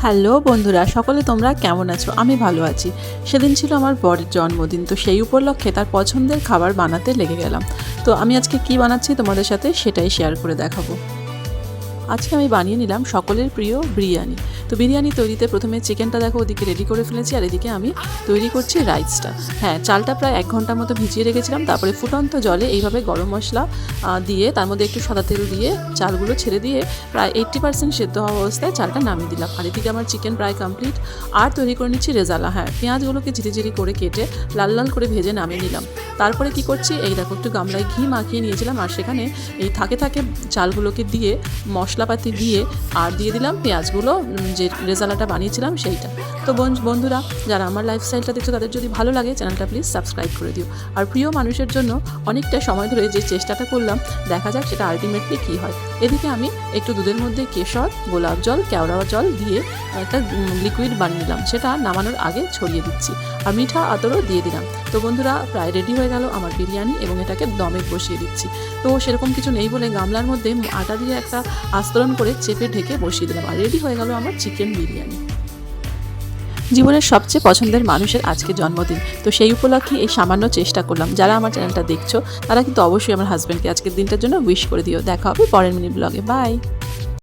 Hello বন্ধুরা, সকলে তোমরা কেমন আছো? আমি ভালো আছি। সেদিন ছিল আমার বরের জন্মদিন, তো সেই উপলক্ষে তার পছন্দের খাবার বানাতে লেগে গেলাম। তো আমি আজকে কি বানাচ্ছি তোমাদের সাথে সেটাই শেয়ার করে দেখাবো। আজকে আমি বানিয়ে নিলাম সকলের প্রিয় বিরিয়ানি। তো বিরিয়ানি তৈরিতে প্রথমে চিকেনটা দেখো ওদিকে রেডি করে ফেলেছি, আর এদিকে আমি তৈরি করছি রাইসটা। হ্যাঁ, চালটা প্রায় 1 ঘন্টার মতো ভিজিয়ে রেখেছিলাম। তারপরে ফুটন্ত জলে এইভাবে গরম মশলা দিয়ে তার মধ্যে একটু সাদা তেল দিয়ে চালগুলো ছেড়ে দিয়ে প্রায় 80% সেদ্ধ হওয়া অবস্থায় চালটা নামিয়ে দিলাম। আর এদিকে আমার চিকেন প্রায় কমপ্লিট। আর তৈরি করে নিচ্ছি রেজালা। হ্যাঁ, পেঁয়াজগুলোকে ঝিরিঝিরি করে কেটে লাল লাল করে ভেজে নামিয়ে নিলাম। তারপরে কি করছি, এই দেখো একটু গামলায় ঘি মাখিয়ে নিয়েছিলাম, আর সেখানে এই থাকে চালগুলোকে দিয়ে মশলাপাতি দিয়ে আর দিয়ে দিলাম পেঁয়াজগুলো, যে রেজালাটা বানিয়েছিলাম সেইটা। তো বন্ধুরা, যারা আমার লাইফস্টাইলটা দেখছো তাদের যদি ভালো লাগে চ্যানেলটা প্লিজ সাবস্ক্রাইব করে দিও। আর প্রিয় মানুষের জন্য অনেকটা সময় ধরে যে চেষ্টাটা করলাম, দেখা যাক সেটা আলটিমেটলি কী হয়। এদিকে আমি একটু দুধের মধ্যে কেশর, গোলাপ জল, কেওড়া জল দিয়ে একটা লিকুইড বানিয়ে নিলাম, সেটা নামানোর আগে ছড়িয়ে দিচ্ছি। আর মিঠা আতরও দিয়ে দিলাম। তো বন্ধুরা, প্রায় রেডি হয়ে গেল আমার বিরিয়ানি, এবং এটাকে দমে বসিয়ে দিচ্ছি। তো সেরকম কিছু নেই বলে গামলার মধ্যে আটা দিয়ে একটা আস্তরণ করে চেপে ঢেকে বসিয়ে দিলাম, আর রেডি হয়ে গেল আমার চিকেন বিরিয়ানি। জীবনের সবচেয়ে পছন্দের মানুষের আজকে জন্মদিন, তো সেই উপলক্ষে এই সামান্য চেষ্টা করলাম। যারা আমার চ্যানেলটা দেখছো তারা কিন্তু অবশ্যই আমার হাজব্যান্ডকে আজকের দিনটার জন্য উইশ করে দিও। দেখা হবে পরের মিনি ব্লগে। বাই।